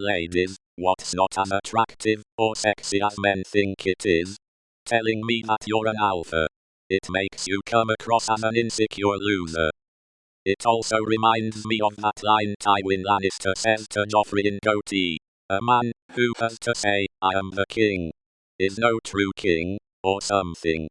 Ladies, what's not as attractive or sexy as men think it is? Telling me that you're an alpha. It makes you come across as an insecure loser. It also reminds me of that line Tywin Lannister says to Joffrey in Goatee. A man who has to say, I am the king, is no true king, or something.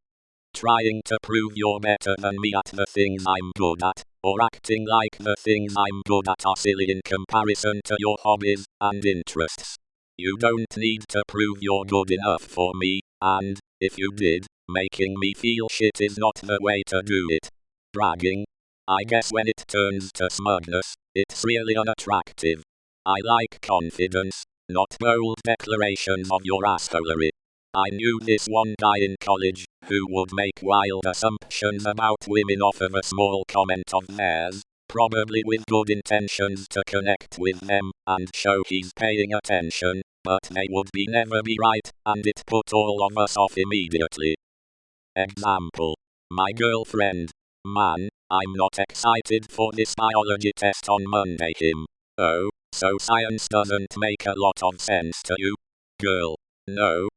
Trying to prove you're better than me at the things I'm good at, or acting like the things I'm good at are silly in comparison to your hobbies and interests. You don't need to prove you're good enough for me, and, if you did, making me feel shit is not the way to do it. Bragging? I guess when it turns to smugness, it's really unattractive. I like confidence, not bold declarations of your assholery. I knew this one guy in college, who would make wild assumptions about women off of a small comment of theirs, probably with good intentions to connect with them and show he's paying attention, but they would never be right, and it put all of us off immediately. Example. My girlfriend. Man, I'm not excited for this biology test on Monday. Him. Oh, so science doesn't make a lot of sense to you? Girl. No,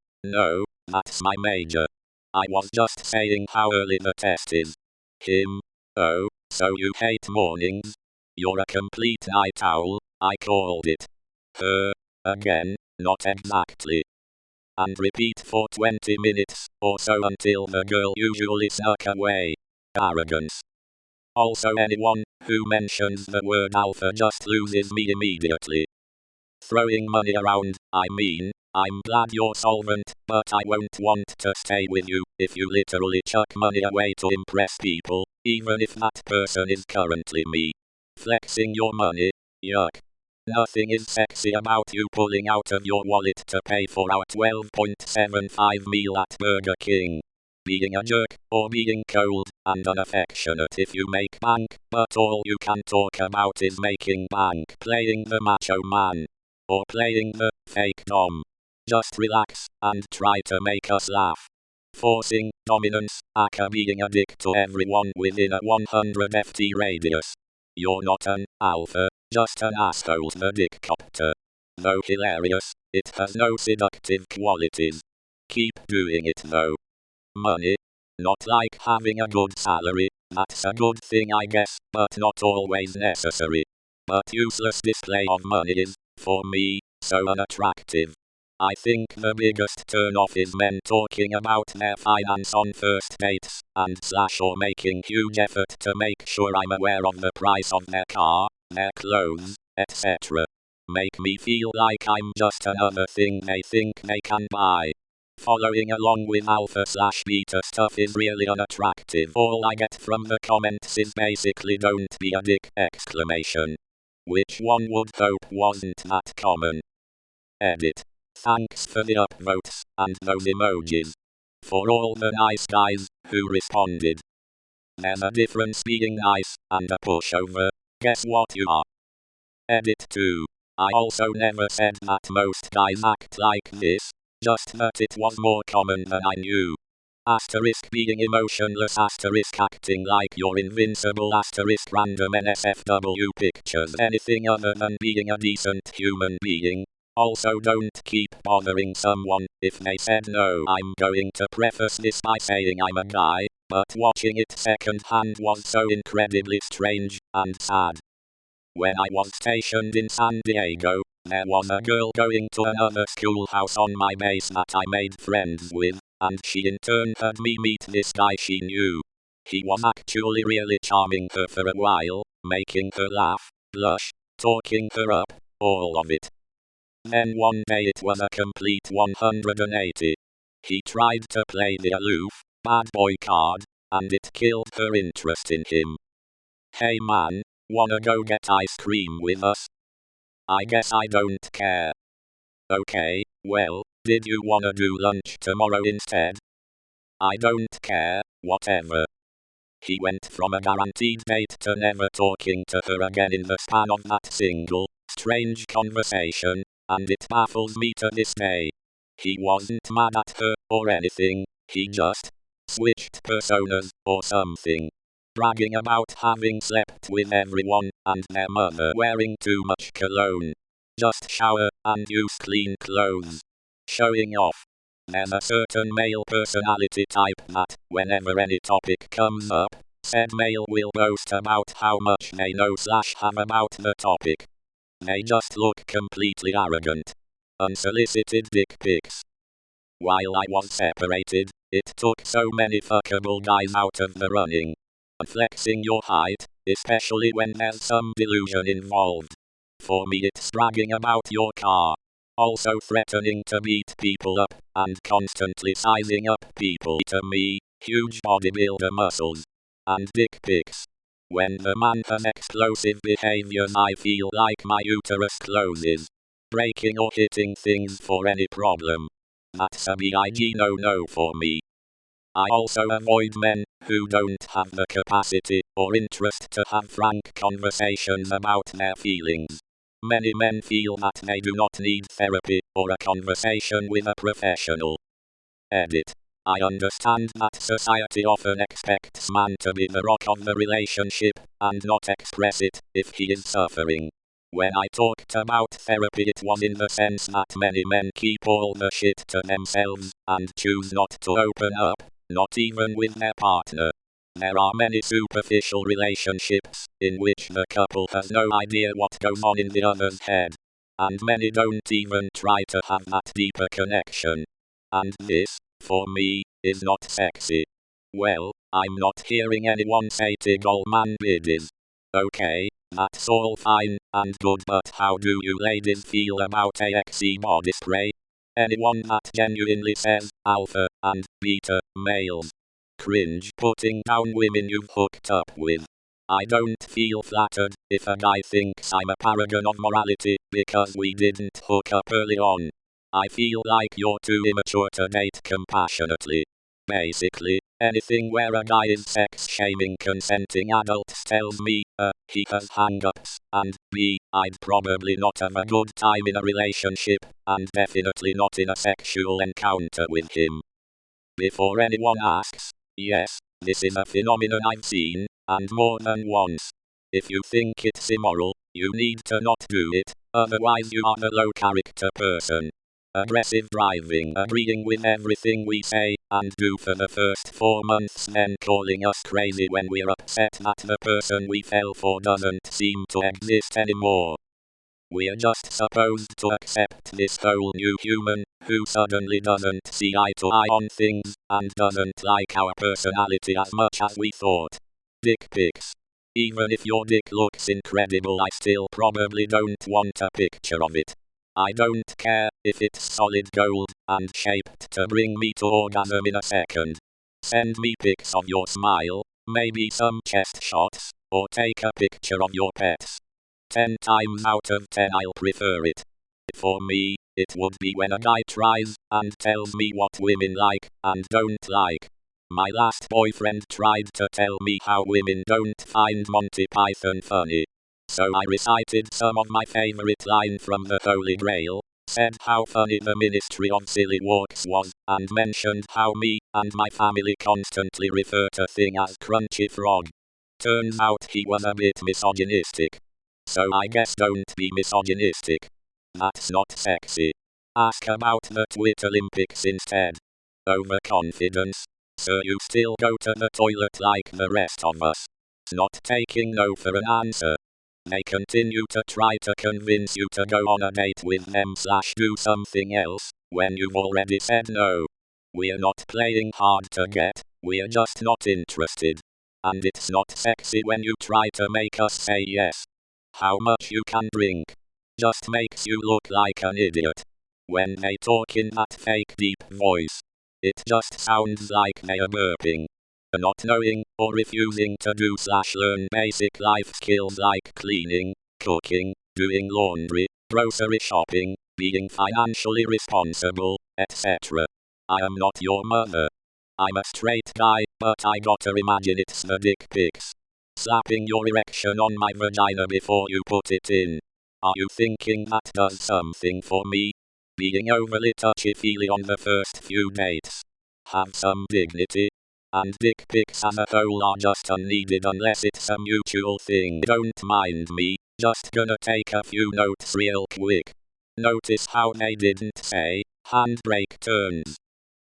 that's my major. I was just saying how early the test is. Him. Oh, so you hate mornings? You're a complete night owl, I called it. Her. Again, not exactly. And repeat for 20 minutes or so until the girl usually snuck away. Arrogance. Also, anyone who mentions the word alpha just loses me immediately. Throwing money around, I mean, I'm glad you're solvent, but I won't want to stay with you if you literally chuck money away to impress people, even if that person is currently me. Flexing your money? Yuck. Nothing is sexy about you pulling out of your wallet to pay for our $12.75 meal at Burger King. Being a jerk, or being cold and unaffectionate if you make bank, but all you can talk about is making bank playing the macho man. Or playing the fake dom. Just relax and try to make us laugh. Forcing dominance, aka being a dick to everyone within a 100 FT radius. You're not an alpha, just an asshole the dick copter. Though hilarious, it has no seductive qualities. Keep doing it though. Money? Not like having a good salary, that's a good thing I guess, but not always necessary. But useless display of money is, for me, so unattractive. I think the biggest turn-off is men talking about their finance on first dates, and or making huge effort to make sure I'm aware of the price of their car, their clothes, etc. Make me feel like I'm just another thing they think they can buy. Following along with alpha/beta stuff is really unattractive. All I get from the comments is basically don't be a dick! Which one would hope wasn't that common? Edit. Thanks for the upvotes and those emojis. For all the nice guys who responded. There's a difference being nice and a pushover. Guess what you are? Edit 2. I also never said that most guys act like this, just that it was more common than I knew. Asterisk being emotionless, asterisk acting like you're invincible, asterisk random NSFW pictures, anything other than being a decent human being. Also, don't keep bothering someone if they said no. I'm going to preface this by saying I'm a guy, but watching it secondhand was so incredibly strange and sad. When I was stationed in San Diego, there was a girl going to another schoolhouse on my base that I made friends with, and she in turn had me meet this guy she knew. He was actually really charming her for a while, making her laugh, blush, talking her up, all of it. Then one day it was a complete 180. He tried to play the aloof, bad boy card, and it killed her interest in him. Hey man, wanna go get ice cream with us? I guess I don't care. Okay, well, did you wanna do lunch tomorrow instead? I don't care, whatever. He went from a guaranteed date to never talking to her again in the span of that single, strange conversation, and it baffles me to this day. He wasn't mad at her or anything, he just switched personas or something. Bragging about having slept with everyone and their mother wearing too much cologne. Just shower and use clean clothes. Showing off. There's a certain male personality type that, whenever any topic comes up, said male will boast about how much they know/have about the topic. They just look completely arrogant. Unsolicited dick pics. While I was separated, it took so many fuckable guys out of the running. Flexing your height, especially when there's some delusion involved. For me it's bragging about your car. Also threatening to beat people up, and constantly sizing up people to me, huge bodybuilder muscles. And dick pics. When the man has explosive behaviors I feel like my uterus closes. Breaking or hitting things for any problem. That's a big no for me. I also avoid men who don't have the capacity or interest to have frank conversations about their feelings. Many men feel that they do not need therapy or a conversation with a professional. Edit. I understand that society often expects man to be the rock of the relationship and not express it if he is suffering. When I talked about therapy, it was in the sense that many men keep all the shit to themselves and choose not to open up, not even with their partner. There are many superficial relationships in which the couple has no idea what goes on in the other's head. And many don't even try to have that deeper connection. And this, for me, is not sexy. Well, I'm not hearing anyone say tig ol' man biddies. Okay, that's all fine and good, but how do you ladies feel about AXE body spray? Anyone that genuinely says alpha and beta males. Cringe putting down women you've hooked up with. I don't feel flattered if a guy thinks I'm a paragon of morality because we didn't hook up early on. I feel like you're too immature to date compassionately. Basically, anything where a guy is sex-shaming consenting adults tells me, he has hang-ups, and b, I'd probably not have a good time in a relationship, and definitely not in a sexual encounter with him. Before anyone asks, yes, this is a phenomenon I've seen, and more than once. If you think it's immoral, you need to not do it, otherwise you are a low-character person. Aggressive driving, agreeing with everything we say and do for the first 4 months, then calling us crazy when we're upset that the person we fell for doesn't seem to exist anymore. We're just supposed to accept this whole new human who suddenly doesn't see eye to eye on things and doesn't like our personality as much as we thought. Dick pics. Even if your dick looks incredible, I still probably don't want a picture of it. I don't care if it's solid gold and shaped to bring me to orgasm in a second. Send me pics of your smile, maybe some chest shots, or take a picture of your pets. 10 times out of 10 I'll prefer it. For me, it would be when a guy tries and tells me what women like and don't like. My last boyfriend tried to tell me how women don't find Monty Python funny. So I recited some of my favorite line from the Holy Grail, said how funny the Ministry of Silly Walks was, and mentioned how me and my family constantly refer to Thing as Crunchy Frog. Turns out he was a bit misogynistic. So I guess don't be misogynistic. That's not sexy. Ask about the Twit Olympics instead. Overconfidence. So you still go to the toilet like the rest of us. Not taking no for an answer. They continue to try to convince you to go on a date with them/do something else, when you've already said no. We're not playing hard to get, we're just not interested. And it's not sexy when you try to make us say yes. How much you can drink just makes you look like an idiot. When they talk in that fake deep voice, it just sounds like they are burping. Not knowing or refusing to do/learn basic life skills like cleaning, cooking, doing laundry, grocery shopping, being financially responsible, etc. I am not your mother. I'm a straight guy, but I gotta imagine it's the dick pics. Slapping your erection on my vagina before you put it in. Are you thinking that does something for me? Being overly touchy-feely on the first few dates. Have some dignity. And dick pics as a whole are just unneeded unless it's a mutual thing. Don't mind me, just gonna take a few notes real quick. Notice how they didn't say handbrake turns.